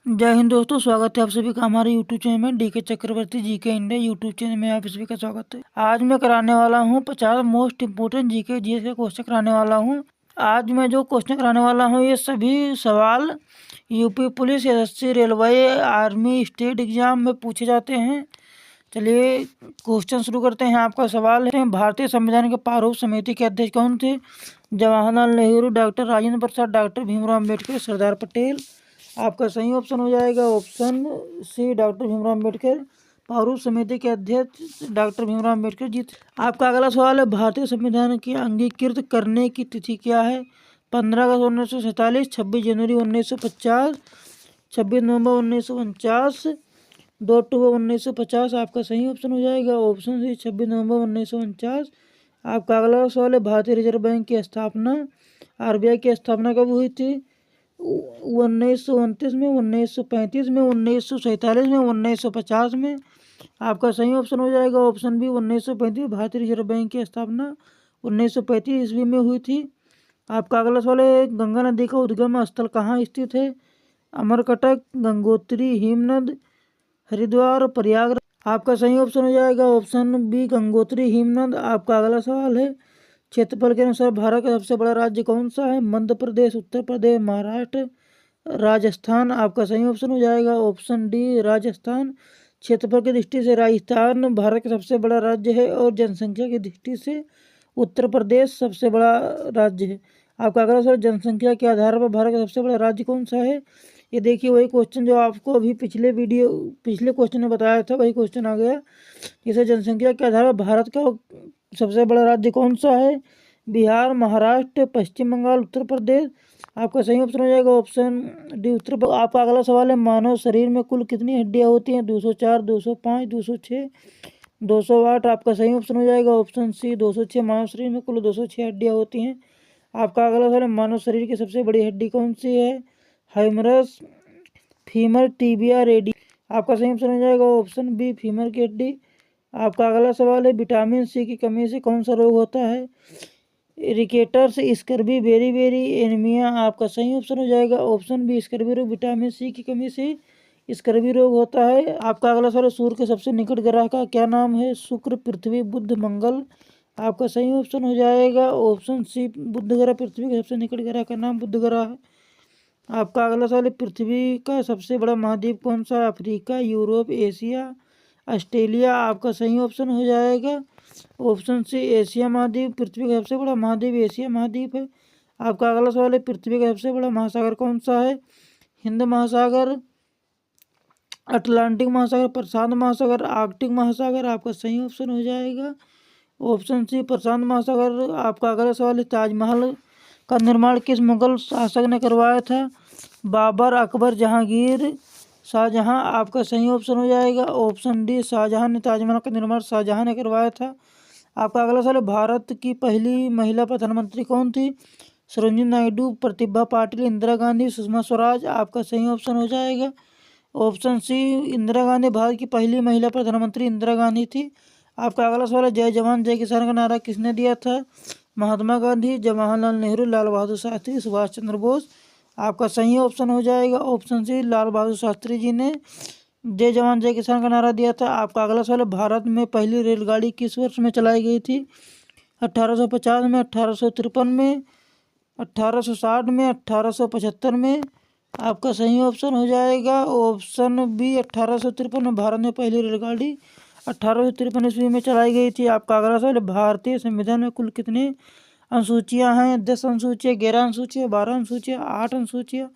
जय हिंद दोस्तों, स्वागत है आप सभी का हमारे यूट्यूब चैनल में डीके चक्रवर्ती जीके इंडिया यूट्यूब चैनल में आप सभी का स्वागत है। आज मैं कराने वाला हूं 50 मोस्ट इम्पोर्टेंट जीके जीएस के क्वेश्चन कराने वाला हूं। आज मैं जो क्वेश्चन कराने वाला हूं ये सभी सवाल UP police, SSC, railway, army, state exam में पूछे जाते हैं। चलिए क्वेश्चन शुरू करते हैं। आपका सवाल है, भारतीय संविधान के प्रारूप समिति के अध्यक्ष कौन थे? Jawaharlal Nehru, doctor Rajendra Prasad, doctor Bhimrao Ambedkar, Sardar Patel. आपका सही ऑप्शन हो जाएगा option C, doctor Bhimrao Ambedkar. प्रारूप समिति के अध्यक्ष डॉक्टर भीमराव अम्बेडकर जी। आपका अगला सवाल है, भारतीय संविधान की अंगीकृत करने की तिथि क्या है? 15 अगस्त 1947, 26 जनवरी 1950, 26 नवंबर 1949, 2 अक्टूबर 1950। आपका सही ऑप्शन हो जाएगा ऑप्शन सी, 26 नवंबर 1949। आपका अगला सवाल है, भारतीय रिजर्व बैंक की स्थापना, आरबीआई की स्थापना कब हुई थी? 1929 में, 1935 में, 1947 में, 1950 में। आपका सही ऑप्शन हो जाएगा ऑप्शन बी, 1935। भारतीय रिजर्व बैंक की स्थापना 1935 ईस्वी में हुई थी। आपका अगला सवाल है, गंगा नदी का उद्गम स्थल कहाँ स्थित है? अमरकटक, गंगोत्री, हिमनद, हरिद्वार, प्रयागराज। आपका सही ऑप्शन हो जाएगा ऑप्शन बी, गंगोत्री, हिमनद। आपका अगला सवाल है, क्षेत्रफल के अनुसार भारत का सबसे बड़ा राज्य कौन सा है? मध्य प्रदेश, उत्तर प्रदेश, महाराष्ट्र, राजस्थान। आपका सही ऑप्शन हो जाएगा ऑप्शन डी, राजस्थान। क्षेत्रफल की दृष्टि से राजस्थान भारत का सबसे बड़ा राज्य है और जनसंख्या की दृष्टि से उत्तर प्रदेश सबसे बड़ा राज्य है। आपका अगला सवाल, जनसंख्या के आधार पर भारत का सबसे बड़ा राज्य कौन सा है? ये देखिए वही क्वेश्चन जो आपको अभी पिछले क्वेश्चन में बताया था, वही क्वेश्चन आ गया। जैसे जनसंख्या के आधार पर भारत का सबसे बड़ा राज्य कौन सा है? बिहार, महाराष्ट्र, पश्चिम बंगाल, उत्तर प्रदेश। आपका सही ऑप्शन हो जाएगा ऑप्शन डी, उत्तर प्रदेश। आपका अगला सवाल है, मानव शरीर में कुल कितनी हड्डियां होती हैं? 204, 205, 206, 208। आपका सही ऑप्शन हो जाएगा ऑप्शन सी, 206। मानव शरीर में कुल 206 हड्डियां होती हैं। आपका अगला सवाल है, मानव शरीर की सबसे बड़ी हड्डी कौन सी है? हाइमरस, फीमर, टीबिया, रेडी। आपका सही ऑप्शन हो जाएगा ऑप्शन बी, फीमर की हड्डी। आपका अगला सवाल है, विटामिन सी की कमी से कौन सा रोग होता है? रिकेटर्स, स्कर्वी, बेरी एनीमिया। आपका सही ऑप्शन हो जाएगा ऑप्शन बी, स्कर्वी रोग। विटामिन सी की कमी से स्कर्वी रोग होता है। आपका अगला सवाल, सूर्य के सबसे निकट ग्रह का क्या नाम है? शुक्र, पृथ्वी, बुध, मंगल। आपका सही ऑप्शन हो जाएगा ऑप्शन सी, बुध ग्रह। पृथ्वी के सबसे निकट ग्रह का नाम बुध ग्रह है। आपका अगला सवाल है, पृथ्वी का सबसे बड़ा महाद्वीप कौन सा है? Africa, Europe, Asia, Australia. आपका सही ऑप्शन हो जाएगा ऑप्शन सी, एशिया महाद्वीप। पृथ्वी का सबसे बड़ा महाद्वीप एशिया महाद्वीप है। आपका अगला सवाल है, पृथ्वी का सबसे बड़ा महासागर कौन सा है? हिंद महासागर, अटलांटिक महासागर, प्रशांत महासागर, आर्कटिक महासागर। आपका सही ऑप्शन हो जाएगा ऑप्शन सी, प्रशांत महासागर। आपका अगला सवाल है, ताजमहल का निर्माण किस मुगल शासक ने करवाया था? बाबर, अकबर, जहांगीर, शाहजहां। आपका सही ऑप्शन हो जाएगा ऑप्शन डी, शाहजहां ने ताजमहल का निर्माण शाहजहां ने करवाया था। आपका अगला सवाल है, भारत की पहली महिला प्रधानमंत्री कौन थी? सरोजिनी नायडू, प्रतिभा पाटिल, इंदिरा गांधी, सुषमा स्वराज। आपका सही ऑप्शन हो जाएगा ऑप्शन सी, इंदिरा गांधी। भारत की पहली महिला प्रधानमंत्री इंदिरा गांधी थी। आपका अगला सवाल है, जय जवान जय किसान का नारा किसने दिया था? महात्मा गांधी, जवाहरलाल नेहरू, लाल बहादुर शास्त्री, सुभाष चंद्र बोस। आपका सही ऑप्शन हो जाएगा ऑप्शन सी, लाल बहादुर शास्त्री जी ने जय जवान जय किसान का नारा दिया था। आपका अगला सवाल है, भारत में पहली रेलगाड़ी किस वर्ष में चलाई गई थी? 1850 में, 1853 में, 1860 में, 1875 में। आपका सही ऑप्शन हो जाएगा ऑप्शन बी, 1853 में भारत में पहली रेलगाड़ी 1853 ईस्वी में चलाई गई थी। आपका अगला सवाल है, भारतीय संविधान में कुल कितने अनुसूचियां हैं? 10 अनुसूचियां, 11 अनुसूचियां, 12 अनुसूचियां, 8 अनुसूचियां।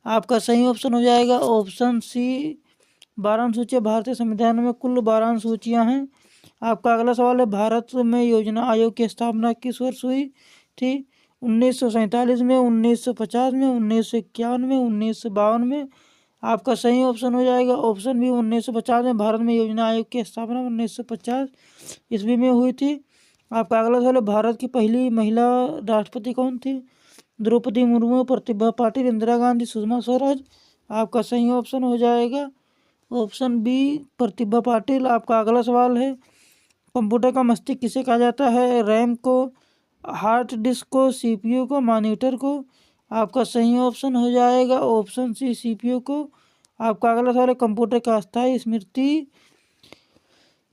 आपका सही ऑप्शन हो जाएगा ऑप्शन सी, 12 अनुसूचियां। भारतीय संविधान में कुल 12 अनुसूचियां हैं। आपका अगला सवाल है, भारत में योजना आयोग की स्थापना किस वर्ष हुई थी? 1947 में, 1950 में, 1951 में, 1952 में। आपका सही ऑप्शन हो जाएगा ऑप्शन बी, 1950 में। भारत में योजना आयोग की स्थापना 1950 ईस्वी में हुई थी। आपका अगला सवाल है, भारत की पहली महिला राष्ट्रपति कौन थी? द्रौपदी मुर्मू, प्रतिभा पाटिल, इंदिरा गांधी, सुषमा स्वराज। आपका सही ऑप्शन हो जाएगा ऑप्शन बी, प्रतिभा पाटिल। आपका अगला सवाल है, कंप्यूटर का मस्तिष्क किसे कहा जाता है? रैम को, हार्ड डिस्क को, सीपीयू को, मॉनिटर को। आपका सही ऑप्शन हो जाएगा ऑप्शन सी, सीपीयू को। आपका अगला सवाल है कंप्यूटर का अस्थायी स्मृति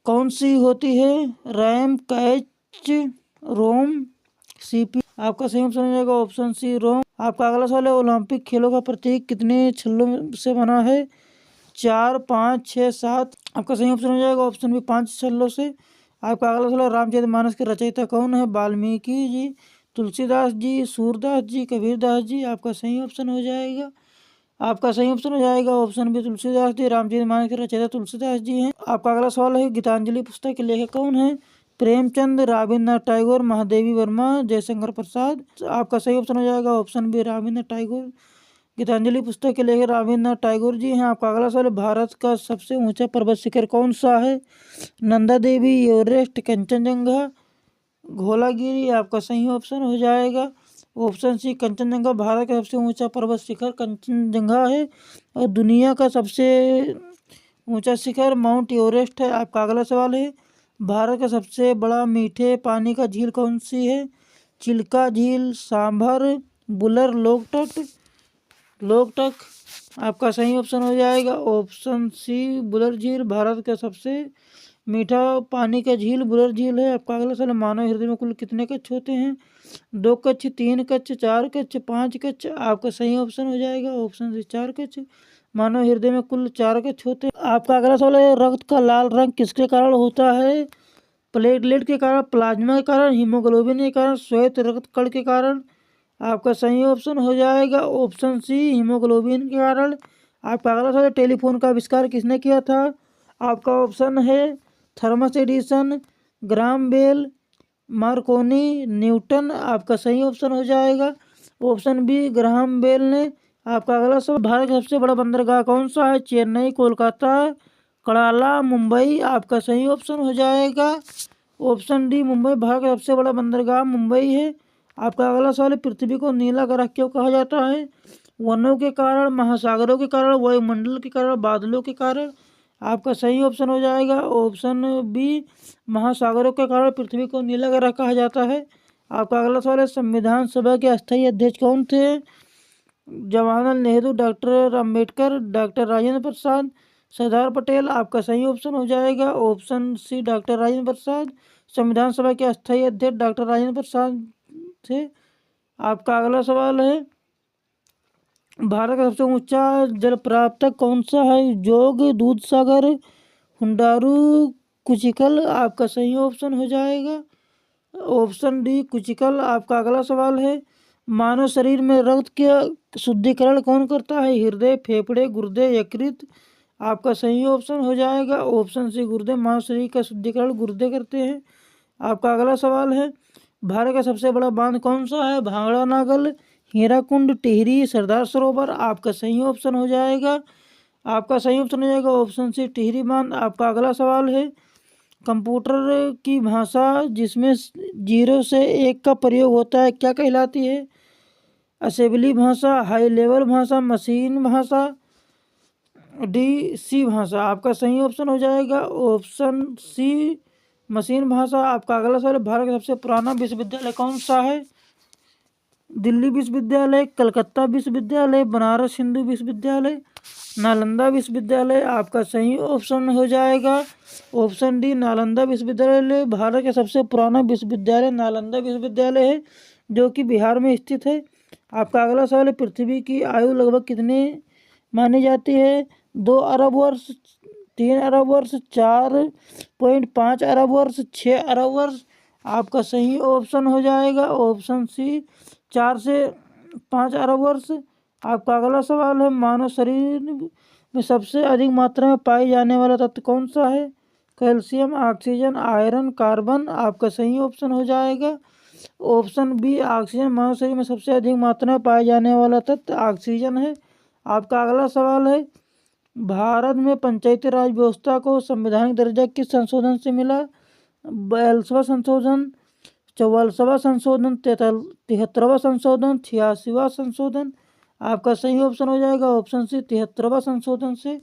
कौन सी होती है? रैम, कैच, रोम, सीपी। आपका सही ऑप्शन हो जाएगा ऑप्शन सी रोम। आपका अगला सवाल है ओलंपिक खेलों का प्रतीक कितने छल्लों से बना है? 4, 5, 6, 7। आपका सही ऑप्शन हो जाएगा ऑप्शन बी 5 छल्लों से। आपका अगला सवाल रामचरितमानस के रचयिता कौन है? वाल्मीकि जी, तुलसीदास जी, सूरदास जी, कबीरदास जी। आपका सही ऑप्शन हो जाएगा ऑप्शन बी तुलसीदास जी। रामचरितमानस के रचयिता तुलसीदास जी हैं। आपका अगला सवाल है गीतांजलि पुस्तक के लेखक कौन है? प्रेमचंद, रविन्द्रनाथ टैगोर, महादेवी वर्मा, जयशंकर प्रसाद। आपका सही ऑप्शन हो जाएगा ऑप्शन बी रविन्द्रनाथ टैगोर। गीतांजलि पुस्तक के लेखक रविन्द्रनाथ टैगोर जी हैं। आपका अगला सवाल भारत का सबसे ऊंचा पर्वत शिखर कौन सा है? नंदा देवी, एवरेस्ट, कंचनजंगा, धौलागिरी। आपका सही ऑप्शन हो जाएगा ऑप्शन सी कंचनजंगा। भारत का सबसे ऊंचा पर्वत शिखर कंचनजंगा है और दुनिया का सबसे ऊंचा शिखर माउंट एवरेस्ट है। आपका अगला सवाल है भारत का सबसे बड़ा मीठे पानी का झील कौन सी है? चिल्का झील, सांभर, बुलर, लोकटक। आपका सही ऑप्शन हो जाएगा ऑप्शन सी बुलर झील। भारत का सबसे मीठा पानी का झील बुलर झील है। आपका अगला सवाल मानव हृदय में कुल कितने कक्ष होते हैं? 2 कक्ष, 3 कक्ष, 4 कक्ष, 5 कक्ष। आपका सही ऑप्शन हो जाएगा ऑप्शन सी 4 कक्ष। मानव हृदय में कुल 4 कक्ष होते हैं। आपका अगला सवाल है रक्त का लाल रंग किसके कारण होता है? प्लेटलेट के कारण, प्लाज्मा के कारण, हीमोग्लोबिन के कारण, श्वेत रक्त कण के कारण। आपका सही ऑप्शन हो जाएगा ऑप्शन सी हीमोग्लोबिन के कारण। आपका अगला सवाल टेलीफोन का आविष्कार किसने किया था? आपका ऑप्शन है Thomas Edison, Graham Bell, Marconi, Newton. आपका सही ऑप्शन हो जाएगा ऑप्शन बी ग्राहम बेल ने। आपका अगला सवाल भारत का सबसे बड़ा बंदरगाह कौन सा है? चेन्नई, कोलकाता, कराला, मुंबई। आपका सही ऑप्शन हो जाएगा ऑप्शन डी मुंबई। भारत का सबसे बड़ा बंदरगाह मुंबई है। आपका अगला सवाल है पृथ्वी को नीला ग्रह क्यों कहा जाता है? वनों के कारण, महासागरों के कारण, वायुमंडल के कारण, बादलों के कारण। आपका सही ऑप्शन हो जाएगा ऑप्शन बी महासागरों के कारण पृथ्वी को नीला ग्रह कहा जाता है। आपका अगला सवाल है संविधान सभा के अस्थायी अध्यक्ष कौन थे? जवाहरलाल नेहरू, डॉक्टर अम्बेडकर, डॉक्टर राजेंद्र प्रसाद, सरदार पटेल। आपका सही ऑप्शन हो जाएगा ऑप्शन सी डॉक्टर राजेंद्र प्रसाद। संविधान सभा के अस्थायी अध्यक्ष डॉक्टर राजेंद्र प्रसाद थे। आपका अगला सवाल है भारत का सबसे ऊंचा जलप्राप्तक कौन सा है? जोग, दूधसागर, हुंडारू, कुचिकल। आपका सही ऑप्शन हो जाएगा ऑप्शन डी कुचिकल। आपका अगला सवाल है मानव शरीर में रक्त का शुद्धिकरण कौन करता है? हृदय, फेफड़े, गुर्दे, यकृत। आपका सही ऑप्शन हो जाएगा ऑप्शन सी गुर्दे। मानव शरीर का शुद्धिकरण गुर्दे करते हैं। आपका अगला सवाल है भारत का सबसे बड़ा बांध कौन सा है? भांगड़ा नागल, हीराकुंड, टिहरी, सरदार सरोवर। आपका सही ऑप्शन हो जाएगा ऑप्शन सी टिहरी बांध। आपका अगला सवाल है कंप्यूटर की भाषा जिसमें 0 से 1 का प्रयोग होता है क्या कहलाती है? असेंबली भाषा, हाई लेवल भाषा, मशीन भाषा, डी सी भाषा। आपका सही ऑप्शन हो जाएगा ऑप्शन सी मशीन भाषा। आपका अगला सवाल भारत का सबसे पुराना विश्वविद्यालय कौन सा है? दिल्ली विश्वविद्यालय, कलकत्ता विश्वविद्यालय, बनारस हिंदू विश्वविद्यालय, नालंदा विश्वविद्यालय। आपका सही ऑप्शन हो जाएगा ऑप्शन डी नालंदा विश्वविद्यालय। भारत का सबसे पुराना विश्वविद्यालय नालंदा विश्वविद्यालय है जो कि बिहार में स्थित है। आपका अगला सवाल है पृथ्वी की आयु लगभग कितनी मानी जाती है? 2 अरब वर्ष, 3 अरब वर्ष, 4.5 अरब वर्ष, 6 अरब वर्ष। आपका सही ऑप्शन हो जाएगा ऑप्शन सी 4 से 5 अरब वर्ष। आपका अगला सवाल है मानव शरीर में सबसे अधिक मात्रा में पाई जाने वाला तत्व कौन सा है? Calcium, oxygen, iron, carbon. आपका सही ऑप्शन हो जाएगा ऑप्शन बी ऑक्सीजन। मानव शरीर में सबसे अधिक मात्रा में पाए जाने वाला तत्व ऑक्सीजन है। आपका अगला सवाल है भारत में पंचायती राज व्यवस्था को संवैधानिक दर्जा किस संशोधन से मिला? 42वां संशोधन, 44वां संशोधन, 73वां संशोधन, 86वां संशोधन। आपका सही ऑप्शन हो जाएगा ऑप्शन सी 73वां संशोधन से।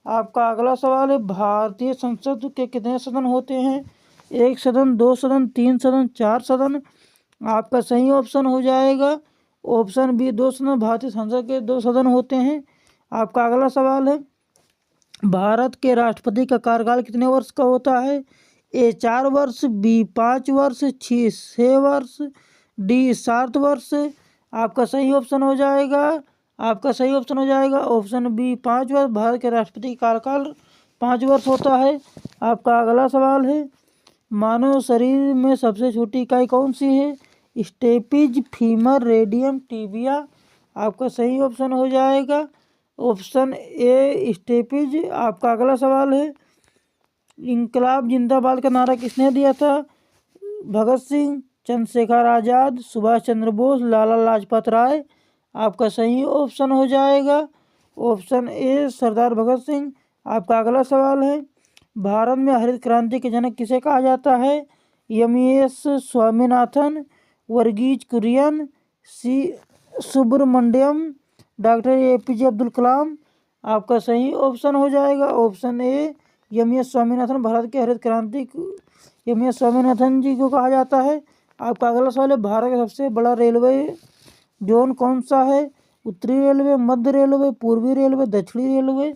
आपका अगला सवाल है भारतीय संसद के कितने सदन होते हैं? 1 सदन, 2 सदन, 3 सदन, 4 सदन। आपका सही ऑप्शन हो जाएगा ऑप्शन बी 2 सदन। भारतीय संसद के 2 सदन होते हैं। आपका अगला सवाल है भारत के राष्ट्रपति का कार्यकाल कितने वर्ष का होता है? ए 4 वर्ष, बी 5 वर्ष, 6 वर्ष, डी 7 वर्ष। आपका सही ऑप्शन हो जाएगा ऑप्शन बी 5 वर्ष। भारत के राष्ट्रपति का कार्यकाल 5 वर्ष होता है। आपका अगला सवाल है, मानव शरीर में सबसे छोटी इकाई कौन सी है? Stapes, femur, radium, tibia. आपका सही ऑप्शन हो जाएगा ऑप्शन ए स्टेपिज। आपका अगला सवाल है, इंकलाब जिंदाबाद का नारा किसने दिया था? भगत सिंह, चंद्रशेखर आज़ाद, सुभाष चंद्र बोस, लाला लाजपत राय। आपका सही ऑप्शन हो जाएगा ऑप्शन ए सरदार भगत सिंह। आपका अगला सवाल है, भारत में हरित क्रांति के जनक किसे कहा जाता है? M S. Swaminathan, Verghese Kurien, C Subramaniam, doctor A P J. Abdul Kalam. आपका सही ऑप्शन हो जाएगा option A M S. Swaminathan. Bharat के हरित क्रांति एम.एस. स्वामीनाथन जी को कहा जाता है। आपका अगला सवाल है, भारत का सबसे बड़ा रेलवे जोन कौन सा है? उत्तरी रेलवे, मध्य रेलवे, पूर्वी रेलवे, दक्षिणी रेलवे।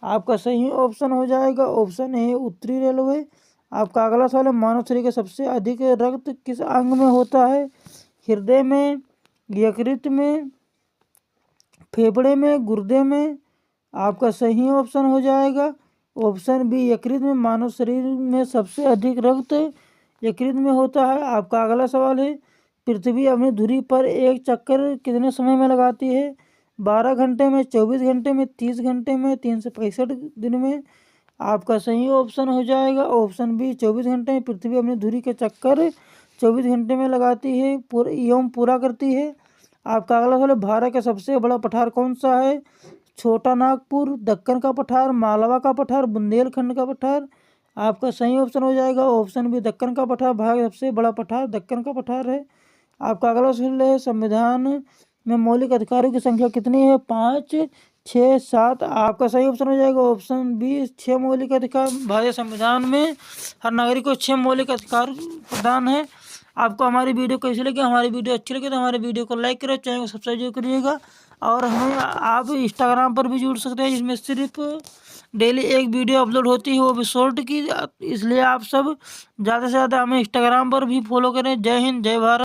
आपका सही ऑप्शन हो जाएगा ऑप्शन ए उत्तरी रेलवे। आपका अगला सवाल है, मानव शरीर के सबसे अधिक रक्त किस अंग में होता है? हृदय में, यकृत में, फेफड़े में, गुर्दे में। आपका सही ऑप्शन हो जाएगा ऑप्शन बी यकृत में। मानव शरीर में सबसे अधिक रक्त यकृत में होता है। आपका अगला सवाल है, पृथ्वी अपनी धुरी पर एक चक्कर कितने समय में लगाती है? 12 घंटे में, 24 घंटे में, 30 घंटे में, 365 दिन में। आपका सही ऑप्शन हो जाएगा ऑप्शन बी 24 घंटे में। पृथ्वी अपनी धुरी के चक्कर 24 घंटे में लगाती है एवं पूरा करती है। आपका अगला सवाल है, भारत का सबसे बड़ा पठार कौन सा है? छोटा नागपुर, दक्कन का पठार, मालवा का पठार, बुंदेलखंड का पठार। आपका सही ऑप्शन हो जाएगा ऑप्शन बी दक्कन का पठार। भारत का सबसे बड़ा पठार दक्कन का पठार है। आपका अगला सवाल है, संविधान में मौलिक अधिकारों की संख्या कितनी है? 5, 6, 7। आपका सही ऑप्शन हो जाएगा ऑप्शन बी 6 मौलिक अधिकार। भारतीय संविधान में हर नागरिक को 6 मौलिक अधिकार प्रदान है। आपको हमारी वीडियो कैसी लगी? हमारी वीडियो अच्छी लगी तो हमारे वीडियो को लाइक करें, चैनल को सब्सक्राइब जरूर करिएगा। और हमें आप इंस्टाग्राम पर भी जुड़ सकते हैं, जिसमें सिर्फ डेली एक वीडियो अपलोड होती है, वो भी शॉर्ट की। इसलिए आप सब ज़्यादा से ज़्यादा हमें इंस्टाग्राम पर भी फॉलो करें। जय हिंद, जय भारत।